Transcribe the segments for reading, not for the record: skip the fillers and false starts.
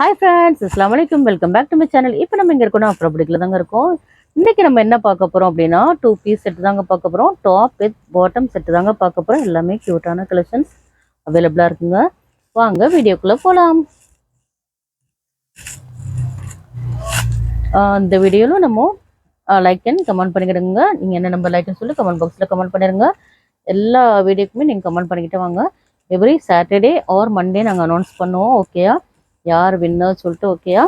Hi friends, அஸ்ஸலாமு அலைக்கும். Welcome back to my channel. இப்போ நம்ம இங்கே இருக்கோம், அப்ரோபடிக்கில் தாங்க இருக்கோம். இன்றைக்கி நம்ம என்ன பார்க்க போகிறோம் அப்படின்னா, 2 பீஸ் செட்டு தாங்க பார்க்க போகிறோம். டாப் வித் பாட்டம் செட்டு தாங்க பார்க்க போகிறோம். எல்லாமே க்யூட்டான கலெக்ஷன்ஸ் அவைலபிளாக இருக்குங்க. வாங்க வீடியோக்குள்ளே போகலாம். இந்த வீடியோவில் நம்ம லைக் அண்ட் கமெண்ட் பண்ணிக்கிடுங்க. நீங்கள் என்ன நம்பர் லைக்னு சொல்லி கமெண்ட் பாக்ஸில் கமெண்ட் பண்ணிடுங்க. எல்லா வீடியோக்குமே நீங்கள் கமெண்ட் பண்ணிக்கிட்டே வாங்க. எவ்ரி சாட்டர்டே ஆர் மண்டே நாங்கள் அனௌன்ஸ் பண்ணுவோம். ஓகேயா, யார் வின்னர் சொல்லிட்டு. ஓகேயா,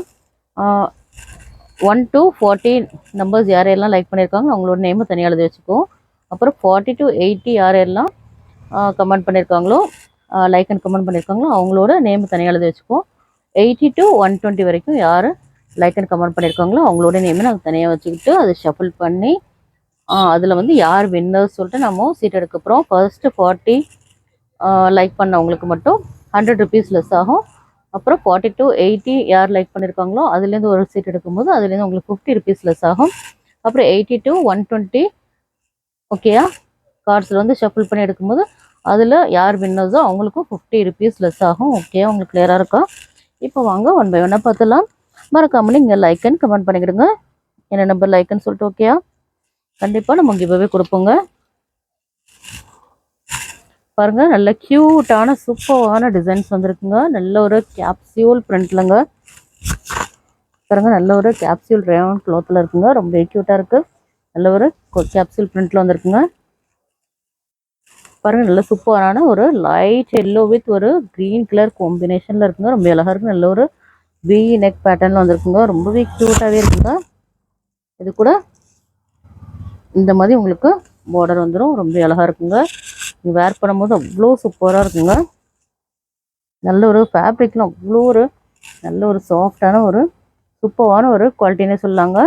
1 to 40 நம்பர்ஸ் யாரெல்லாம் லைக் பண்ணியிருக்காங்க அவங்களோட நேமை தனியாக எழுதி வச்சுக்குவோம். அப்புறம் 40 to 80 யாரெல்லாம் கமெண்ட் பண்ணியிருக்காங்களோ, லைக் அண்ட் கமெண்ட் பண்ணியிருக்காங்களோ அவங்களோட நேம் தனியாக எழுதி வச்சுக்குவோம். 80 to 120 வரைக்கும் யார் லைக் அண்ட் கமெண்ட் பண்ணியிருக்காங்களோ அவங்களோட நேமை நாங்கள் தனியாக வச்சுக்கிட்டு அதை ஷஃபிள் பண்ணி அதில் வந்து யார் வின்னர்ஸ் சொல்லிட்டு நம்ம சீட் எடுக்க போகிறோம். ஃபர்ஸ்ட்டு 40 லைக் பண்ணவங்களுக்கு மட்டும் 100 rupees லெஸ் ஆகும். அப்புறம் 40 to 80 யார் லைக் பண்ணியிருக்காங்களோ அதுலேருந்து ஒரு சீட் எடுக்கும்போது அதுலேருந்து உங்களுக்கு 50 rupees லெஸ் ஆகும். அப்புறம் 80 to 120 ஓகேயா, கார்ட்ஸில் வந்து ஷஃபிள் பண்ணி எடுக்கும்போது அதில் யார் வின்னர்ஸோ அவங்களுக்கும் 50 rupees லெஸ் ஆகும். ஓகே, உங்களுக்கு கிளியராக இருக்கா? இப்போ வாங்க ஒன் பை ஒன்னாக பார்த்துலாம். மறக்காமல் நீங்கள் லைக் அண்ட் கமெண்ட் பண்ணிக்கிடுங்க. என்ன நம்பர் லைக்குன்னு சொல்லிட்டு. ஓகேயா, கண்டிப்பாக நம்ம கிவ்அவே கொடுப்போங்க. பாருங்க, நல்ல கியூட்டான சூப்பரான டிசைன்ஸ் வந்திருக்குங்க. நல்ல ஒரு கேப்சியூல் பிரிண்ட்லங்க. பாருங்க, நல்ல ஒரு கேப்சியூல் ரேயான் கிளாத்தில் இருக்குங்க. ரொம்ப கியூட்டாக இருக்கு. நல்ல ஒரு கேப்சியூல் பிரிண்ட்ல வந்திருக்குங்க. பாருங்க, நல்ல சூப்பரான ஒரு லைட் எல்லோ வித் ஒரு கிரீன் கலர் காம்பினேஷன்ல இருக்குங்க. ரொம்ப அழகா இருக்கு. நல்ல ஒரு வி நெக் பேட்டர்ன்ல வந்திருக்குங்க. ரொம்பவே கியூட்டாகவே இருக்குங்க. இது கூட இந்த மாதிரி உங்களுக்கு பார்டர் வந்துடும். ரொம்ப அழகா இருக்குங்க. நீங்கள் வேர் பண்ணும்போது அவ்வளோ சூப்பராக இருக்குங்க. நல்ல ஒரு ஃபேப்ரிக்லாம் அவ்வளோ ஒரு நல்ல ஒரு சாஃப்டான ஒரு சூப்பரான ஒரு குவாலிட்டினே சொல்லலாங்க.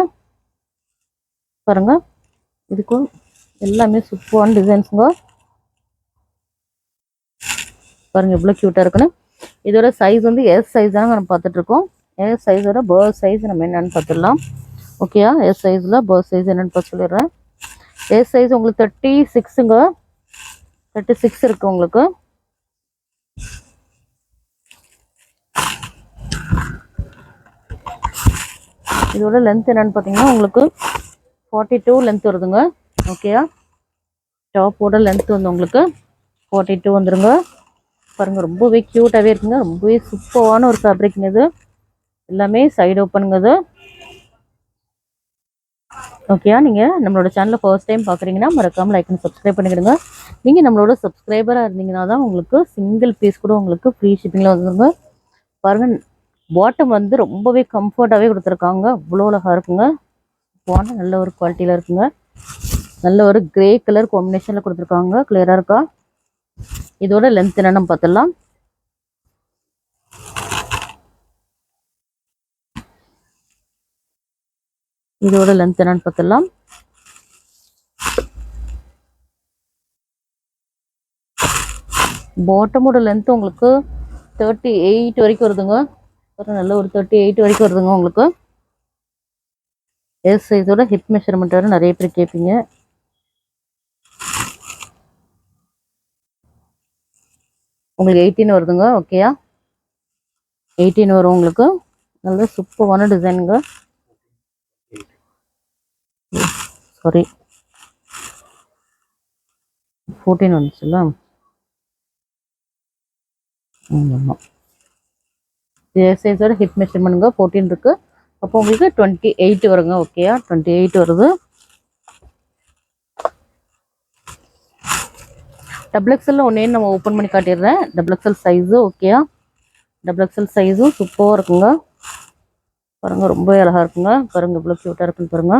பாருங்க, இதுக்கும் எல்லாமே சூப்பரான டிசைன்ஸுங்க. பாருங்க எவ்வளோ க்யூட்டாக இருக்குன்னு. இதோட சைஸ் வந்து எஸ் சைஸ் தாங்க நம்ம பார்த்துட்ருக்கோம். எஸ் சைஸோட பர்த் சைஸ் நம்ம என்னென்னு பார்த்துடலாம். ஓகேயா, எஸ் சைஸில் பர்த் சைஸ் என்னென்னு பார்த்து சொல்லிடுறேன். எஸ் சைஸ் உங்களுக்கு 36ங்க. 36 இருக்குது உங்களுக்கு. இதோட லென்த் என்னன்னு பார்த்தீங்கன்னா உங்களுக்கு 42 லென்த் வருதுங்க. ஓகேயா, டாப்போட லென்த் வந்து உங்களுக்கு 42 வந்துருங்க. பாருங்க, ரொம்பவே க்யூட்டாகவே இருக்குங்க. ரொம்பவே சூப்பரான ஒரு ஃபேப்ரிக்ங்க. இது எல்லாமே சைடு ஓப்பனுங்க. இது ஓகேயா, நீங்கள் நம்மளோட சேனலை ஃபர்ஸ்ட் டைம் பார்க்குறீங்கன்னா மறக்காமல் லைக் அண்ட் சப்ஸ்கிரைப் பண்ணிக்கிடுங்க. நீங்கள் நம்மளோட சப்ஸ்கிரைபராக இருந்தீங்கன்னா தான் உங்களுக்கு சிங்கிள் பீஸ் கூட உங்களுக்கு ஃப்ரீ ஷிப்பிங்கில் வந்துருங்க. பாருங்கள், பாட்டம் வந்து ரொம்பவே கம்ஃபர்ட்டாகவே கொடுத்துருக்காங்க. அவ்வளோ அழகாக இருக்குங்க. போன நல்ல ஒரு குவாலிட்டியில் இருக்குங்க. நல்ல ஒரு கிரே கலர் காம்பினேஷனில் கொடுத்துருக்காங்க. கிளியராக இருக்கா? இதோட லென்த் என்னன்னு பார்த்துடலாம். இதோட லென்த் என்னன்னு பார்த்துடலாம். பாட்டமோட லென்த் உங்களுக்கு 38 வரைக்கும் வருதுங்க. நல்ல ஒரு 38 வரைக்கும் வருதுங்க உங்களுக்கு. எஸ் சைஸோட ஹிப் மெஷர்மெண்ட் வர நிறைய பேர் கேட்பீங்க. உங்களுக்கு 18 வருதுங்க. ஓகேயா, 18 வரும் உங்களுக்கு. நல்ல சூப்பரான டிசைனுங்க. சாரி, 14 வந்துச்சுல்ல. ஆமாம், எஸ் சைஸோட ஹிப் மெஷர்மெண்ட்டுங்க 14 இருக்கு. அப்போ உங்களுக்கு 28 வருங்க. ஓகேயா, 28 வருது. டபுள் எக்ஸல் ஒன்னே நம்ம ஓப்பன் பண்ணி காட்டிடுறேன். Double excel size. ஓகேயா, டபுள் எக்ஸல் சைஸும் சூப்பராக இருக்குங்க. பாருங்க, ரொம்ப அழகா இருக்குங்க. பாருங்க இவ்வளோ க்யூட்டாக இருக்குன்னு பாருங்க.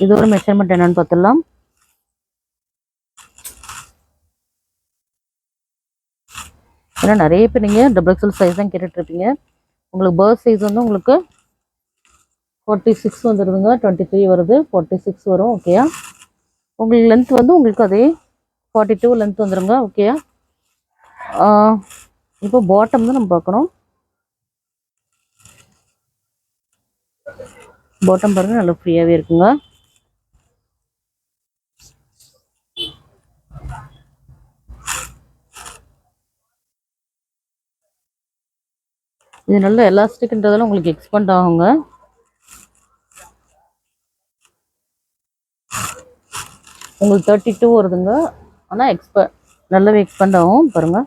இதோட மெஷர்மெண்ட் என்னன்னு பார்த்துடலாம். ஏன்னா நிறைய பேர் நீங்கள் டபுள் எக்ஸல் சைஸ் தான் கேட்டுட்ருப்பீங்க. உங்களுக்கு பர்த் சைஸ் வந்து உங்களுக்கு 46 வந்துடுதுங்க. 23 வருது, 46 வரும். ஓகேயா, உங்களுக்கு லென்த் வந்து உங்களுக்கு அதே 42 லென்த் வந்துடுங்க. ஓகேயா, இப்போ பாட்டம் தான் நம்ம பார்க்கணும். பாட்டம் பாருங்க, நல்லா ஃப்ரீயாகவே இருக்குங்க. இது நல்ல எலாஸ்டிக்ன்றதால உங்களுக்கு எக்ஸ்பெண்ட் ஆகுங்க. உங்களுக்கு 32 வருதுங்க. ஆனால் நல்லாவே எக்ஸ்பெண்ட் ஆகும் பாருங்க.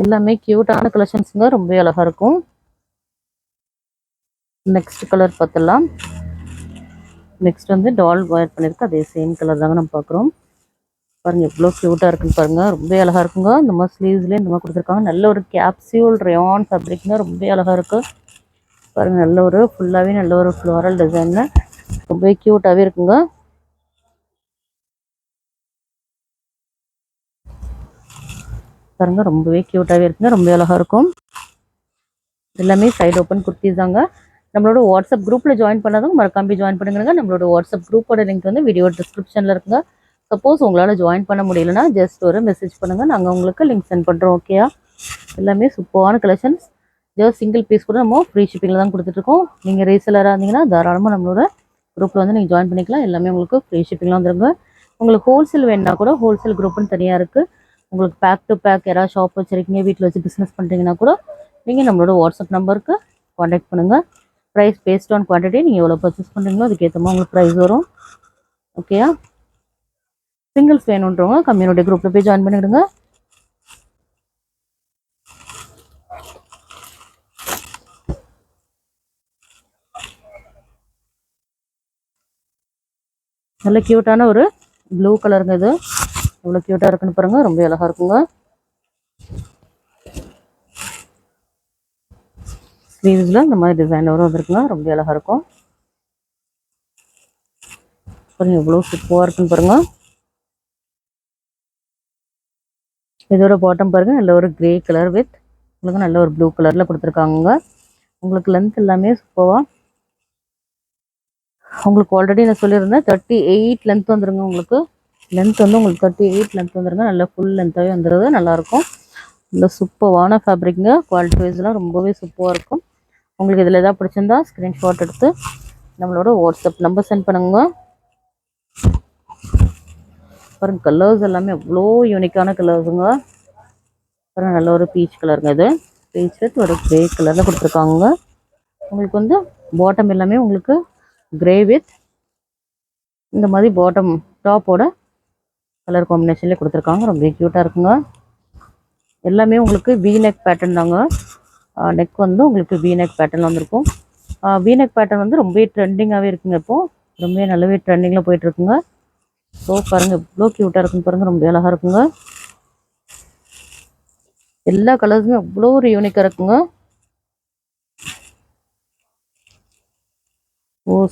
எல்லாமே கியூட்டான கலெக்ஷன்ஸுங்க, ரொம்ப அழகா இருக்கும். நெக்ஸ்ட் கலர் பார்த்துடலாம். நெக்ஸ்ட் வந்து டால் வேர் பண்ணியிருக்கு, அதே சேம் கலர் தாங்க நம்ம பார்க்குறோம். பாருங்கள் எவ்வளோ க்யூட்டாக இருக்குன்னு பாருங்கள், ரொம்ப அழகாக இருக்குங்க. இந்த மாதிரி ஸ்லீவ்ஸ்லேயே இந்த மாதிரி கொடுத்துருக்காங்க. நல்ல ஒரு கேப்சியூல் ரயான் ஃபேப்ரிக்ங்க, ரொம்ப அழகாக இருக்குது பாருங்கள். நல்ல ஒரு ஃபுல்லாகவே நல்ல ஒரு ஃப்ளோரல் டிசைனில் ரொம்பவே க்யூட்டாகவே இருக்குங்க. பாருங்கள் ரொம்பவே க்யூட்டாகவே இருக்குங்க, ரொம்ப அழகாக இருக்கும். எல்லாமே சைடு ஓப்பன் குர்த்திஸ் தாங்க. நம்மளோட வாட்ஸ்அப் குரூப்பில் ஜாயின் பண்ணாதவங்க மறக்காம ஜாயின் பண்ணுங்க. நம்மளோட வாட்ஸ்அப் குரூப்போட லிங்க் வந்து வீடியோ டிஸ்கிரிப்ஷனில் இருக்குங்க. சப்போஸ் உங்களால் ஜாயின் பண்ண முடியலன்னா ஜஸ்ட் ஒரு மெசேஜ் பண்ணுங்கள், நாங்கள் உங்களுக்கு லிங்க் சென்ட் பண்ணுறோம். ஓகேயா? எல்லாமே சூப்பரான கலெக்ஷன்ஸ். ஜஸ்ட் சிங்கிள் பீஸ் கூட நம்ம ஃப்ரீ ஷிப்பிங்கில் தான் கொடுத்துட்ருக்கோம். நீங்கள் ரீசெலராக இருந்தீங்கன்னா தாராளமாக நம்மளோட குரூப்பில் வந்து நீங்கள் ஜாயின் பண்ணிக்கலாம். எல்லாமே உங்களுக்கு ஃப்ரீ ஷிப்பிங்லாம் வந்துருங்க. உங்களுக்கு ஹோல்சேல் வேணுன்னா கூட ஹோல்சேல் குரூப்புன்னு தனியாக இருக்குது. உங்களுக்கு பேக் டு பேக் யாராவது ஷாப் வச்சுருக்கீங்க, வீட்டில் வச்சு பிஸ்னஸ் பண்ணுறீங்கன்னா கூட நீங்கள் நம்மளோட வாட்ஸ்அப் நம்பருக்கு காண்டாக்ட் பண்ணுங்கள். ப்ரைஸ் பேஸ்ட் ஆன் குவான்டிட்டி, நீங்கள் எவ்வளோ பர்ச்சேஸ் பண்ணுறீங்களோ அதுக்கேற்ற மாதிரி உங்களுக்கு ப்ரைஸ் வரும். ஓகேயா? சிங்கிள்ஸ் வேணுன்றவங்க கம்யூனிட்டி குரூப்பில் போய் ஜாயின் பண்ணிவிடுங்க. நல்ல க்யூட்டான ஒரு ப்ளூ கலருங்க. இது எவ்வளோ க்யூட்டாக இருக்குன்னு பாருங்கள், ரொம்ப அழகாக இருக்குங்க. ஸ்லீவ்ஸில் இந்த மாதிரி டிசைன் வரும் வந்துருக்குங்க, ரொம்ப அழகாக இருக்கும். பாருங்கள் எவ்வளோ சூப்பராக இருக்குன்னு பாருங்கள். இதோட பாட்டம் பாருங்கள், நல்ல ஒரு கிரே கலர் வித் உங்களுக்கு நல்ல ஒரு ப்ளூ கலரில் கொடுத்துருக்காங்க. உங்களுக்கு லென்த் எல்லாமே சூப்பராக, உங்களுக்கு ஆல்ரெடி நான் சொல்லியிருந்தேன் 38 லென்த் வந்துருங்க. உங்களுக்கு லென்த் வந்து உங்களுக்கு 38 லென்த் வந்துருங்க. நல்லா ஃபுல் லென்த்தாகவே வந்துடுது, நல்லாயிருக்கும். நல்ல சூப்பரான ஃபேப்ரிக்ங்க, குவாலிட்டி வைஸ்லாம் ரொம்பவே சூப்பராக இருக்கும். உங்களுக்கு இதில் எதாவது பிடிச்சிருந்தா ஸ்க்ரீன்ஷாட் எடுத்து நம்மளோட வாட்ஸ்அப் நம்பர் சென்ட் பண்ணுங்க. பாருங்கள் கலர்ஸ் எல்லாமே அவ்வளோ யூனிக்கான கலர்ஸுங்க. பாருங்கள் நல்ல ஒரு பீச் கலருங்க. இது பீச் வித் ஒரு கிரே கலரில் கொடுத்துருக்காங்க. உங்களுக்கு வந்து பாட்டம் எல்லாமே உங்களுக்கு கிரே வித் இந்த மாதிரி பாட்டம் டாப்போட கலர் காம்பினேஷன்லேயே கொடுத்துருக்காங்க, ரொம்ப க்யூட்டாக இருக்குங்க. எல்லாமே உங்களுக்கு வி நெக் பேட்டர்ன் தாங்க. நெக் வந்து உங்களுக்கு வி நெக் பேட்டர்னில் வந்துருக்கும். வி நெக் பேட்டர்ன் வந்து ரொம்பவே ட்ரெண்டிங்காகவே இருக்குங்க. இப்போது ரொம்பவே நல்லாவே ட்ரெண்டிங்கில் போயிட்டுருக்குங்க. ஸோ பாருங்கள் எவ்வளோ க்யூட்டாக இருக்குன்னு பாருங்கள், ரொம்ப அழகாக இருக்குங்க. எல்லா கலர்ஸுமே அவ்வளோ ஒரு யூனிக்காக இருக்குங்க.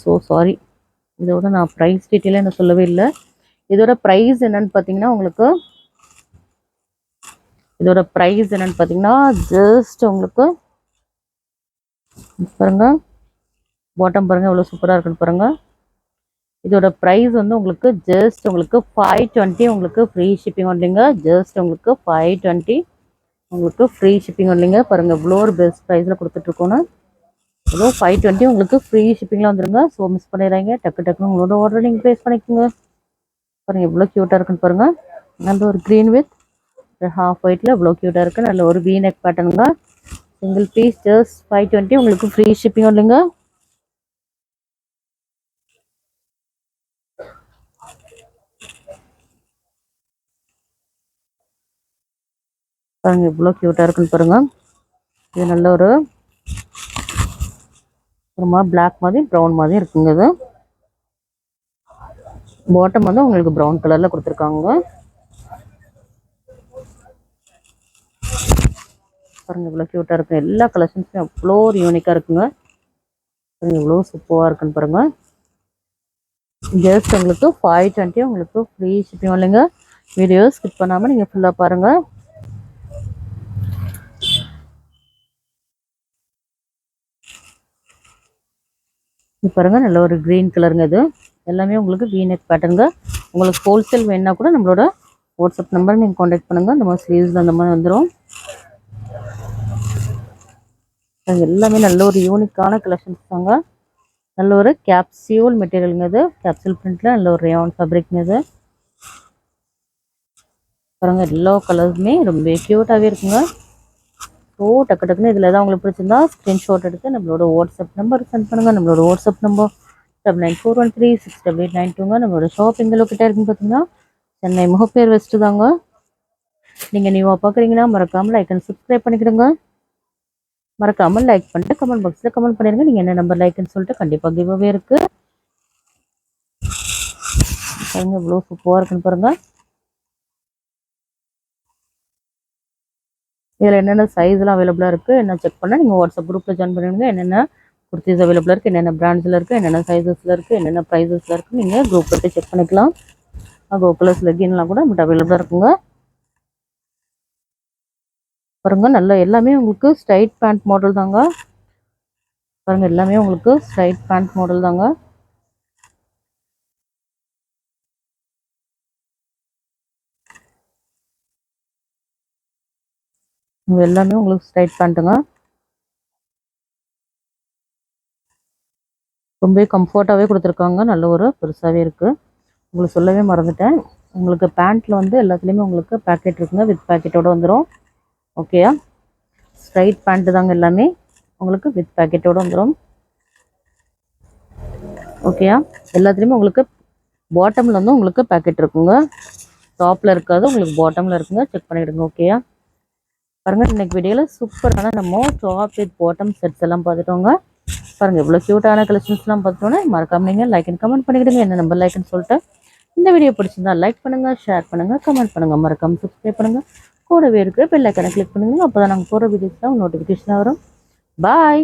ஸோ சாரி, இதோட நான் ப்ரைஸ் டீட்டெயிலாக என்ன சொல்லவே இல்லை. இதோட ப்ரைஸ் என்னன்னு பார்த்தீங்கன்னா உங்களுக்கு ஜஸ்ட் உங்களுக்கு பாருங்கள் பாட்டம் பாருங்கள் எவ்வளோ சூப்பராக இருக்குன்னு பாருங்கள். இதோட ப்ரைஸ் வந்து உங்களுக்கு ஜஸ்ட் உங்களுக்கு 520 உங்களுக்கு ஃப்ரீ ஷிப்பிங் வரலைங்க. ஜஸ்ட் உங்களுக்கு 520 உங்களுக்கு ஃப்ரீ ஷிப்பிங் வரலைங்க. பாருங்கள் இவ்வளோ ஒரு பெஸ்ட் ப்ரைஸில் கொடுத்துட்ருக்கோன்னு. ஏதோ 520 உங்களுக்கு ஃப்ரீ ஷிப்பிங்லாம் வந்துருங்க. ஸோ மிஸ் பண்ணிடுறாங்க, டக்கு டக்குன்னு உங்களோட ஆர்டர் நீங்கள் ப்ளேஸ் பண்ணிக்கோங்க. பாருங்கள் எவ்வளோ க்யூட்டாக இருக்குன்னு பாருங்கள். நல்ல ஒரு க்ரீன் வித் ஹாஃப் ஒயிட்டில் இவ்வளோ க்யூட்டாக இருக்குது. நல்ல ஒரு வி நெக் பேட்டர்னுங்க. சிங்கிள் பீஸ் ஜஸ்ட் 520 உங்களுக்கு ஃப்ரீ ஷிப்பிங் வரலைங்க. பாருங்கள் எவ்வளோ க்யூட்டாக இருக்குன்னு பாருங்கள். இது நல்ல ஒரு பிளாக் மாதிரி ப்ரௌன் மாதிரி இருக்குங்க. இது பாட்டம் வந்து உங்களுக்கு ப்ரௌன் கலரில் கொடுத்துருக்காங்க. பாருங்கள் இவ்வளோ க்யூட்டாக இருக்குது. எல்லா கலெக்ஷன்ஸுமே அவ்வளோ ஒரு யூனிக்காக இருக்குங்க. பாருங்கள் இவ்வளோ சூப்பராக இருக்குன்னு பாருங்கள். ஜஸ்ட் உங்களுக்கு 520 உங்களுக்கு ஃப்ரீ ஷிப்பிங் இல்லைங்க. வீடியோ ஸ்கிப் பண்ணாமல் நீங்கள் ஃபுல்லாக பாருங்கள். பாருங்கள் நல்ல ஒரு க்ரீன் கலருங்க. இது எல்லாமே உங்களுக்கு வி நெக் பேட்டர்னுங்க. உங்களுக்கு ஹோல்சேல் வேணுன்னா கூட நம்மளோட வாட்ஸ்அப் நம்பர் நீங்கள் காண்டாக்ட் பண்ணுங்கள். இந்த மாதிரி ஸ்லீவ்ஸில் அந்த மாதிரி வந்துடும். எல்லாமே நல்ல ஒரு யூனிக்கான கலெக்ஷன்ஸ் தாங்க. நல்ல ஒரு கேப்சியூல் மெட்டீரியலுங்க. இது கேப்சூல் பிரிண்ட்டில் நல்ல ஒரு ரேயான் ஃபேப்ரிக்ங்க. இது பாருங்கள் எல்லா கலர்ஸுமே ரொம்ப க்யூட்டாகவே இருக்குங்க. ஸோ டக்கு டக்குன்னு இதில் தான் உங்களுக்கு பிடிச்சிருந்தா ஸ்க்ரீன்ஷாட் எடுத்து நம்மளோட வாட்ஸ்அப் நம்பர் சென்ட் பண்ணுங்கள். நம்மளோட வாட்ஸ்அப் நம்பர் 9941368892ங்க. நம்மளோட ஷாப் எங்கே லொக்கேட்டாக இருக்குன்னு பார்த்தீங்கன்னா சென்னை முகப்பேர் வெஸ்ட்டு தாங்க. நீங்கள் நியூவாக பார்க்குறீங்கன்னா மறக்காமல் லைக் அண்ட் சப்ஸ்கிரைப் பண்ணிக்கிடுங்க. மறக்காமல் லைக் பண்ணிட்டு கமெண்ட் பாக்ஸில் கமெண்ட் பண்ணிடுங்க. நீங்கள் என்ன நம்பர் லைக்னு சொல்லிட்டு கண்டிப்பாக கிவ்அவே இருக்குது. பாருங்கள் இவ்வளோ சூப்பராக இருக்குன்னு பாருங்கள். இதில் என்னென்ன சைஸ்லாம் அவைலபிளாக இருக்குது என்ன செக் பண்ணால் நீங்கள் வாட்ஸ்அப் குரூப்பில் ஜாயின் பண்ணிடுங்க. என்னென்ன குர்த்திஸ் அவைலபிளாக இருக்குது, என்னென்ன பிராண்ட்ஸில் இருக்குது, என்னென்ன சைஸஸில் இருக்குது, என்னென்ன ப்ரைஸஸில் இருக்குது, நீங்கள் குரூப் எடுத்து செக் பண்ணிக்கலாம். கோகுலஸ் லெகின்லாம் கூட நம்மகிட்ட அவைலபிளாக இருக்குங்க. பாருங்கள் நல்ல எல்லாமே உங்களுக்கு ஸ்ட்ரைட் பேண்ட் மாடல் தாங்க. பாருங்கள் எல்லாமே உங்களுக்கு ஸ்ட்ரைட் பேண்ட் மாடல் தாங்க. எல்லாமே உங்களுக்கு ஸ்ட்ரைட் பேண்ட்டுங்க. ரொம்ப கம்ஃபர்ட்டாகவே கொடுத்துருக்காங்க. நல்ல ஒரு பெருசாகவே இருக்குது. உங்களுக்கு சொல்லவே மறந்துட்டேன், உங்களுக்கு பேண்ட்டில் வந்து எல்லாத்துலேயுமே உங்களுக்கு பேக்கெட் இருக்குங்க. வித் பேக்கெட்டோடு வந்துடும். ஓகேயா, ஸ்ட்ரைட் பேண்ட்டு தாங்க எல்லாமே உங்களுக்கு வித் பேக்கெட்டோடு வந்துடும். ஓகேயா, எல்லாத்துலேயுமே உங்களுக்கு பாட்டமில் வந்து உங்களுக்கு பேக்கெட் இருக்குங்க. டாப்பில் இருக்காது, உங்களுக்கு பாட்டமில் இருக்குங்க. செக் பண்ணிவிடுங்க. ஓகேயா, பாருங்கள் இன்றைக்கி வீடியோவில் சூப்பரான நம்ம டாப் வித் பாட்டம் செட்ஸ் எல்லாம் பார்த்துட்டோங்க. பாருங்கள் இவ்வளோ க்யூட்டான கலெக்ஷன்ஸ்லாம் பார்த்துட்டோன்னா மறக்காம நீங்கள் லைக் அண்ட் கமெண்ட் பண்ணிக்கிடுங்க. என்ன நம்பர் லைக்னு சொல்லிட்டு இந்த வீடியோ பிடிச்சிருந்தா லைக் பண்ணுங்கள், ஷேர் பண்ணுங்கள், கமெண்ட் பண்ணுங்கள், மறக்காமல் சப்ஸ்கிரைப் பண்ணுங்கள். கூடவே இருக்கிற பெல் ஐக்கானை கிளிக் பண்ணுங்கள். அப்போ தான் நாங்கள் போகிற வீடியோஸ்லாம் நோட்டிஃபிகேஷனாக வரும். பாய்.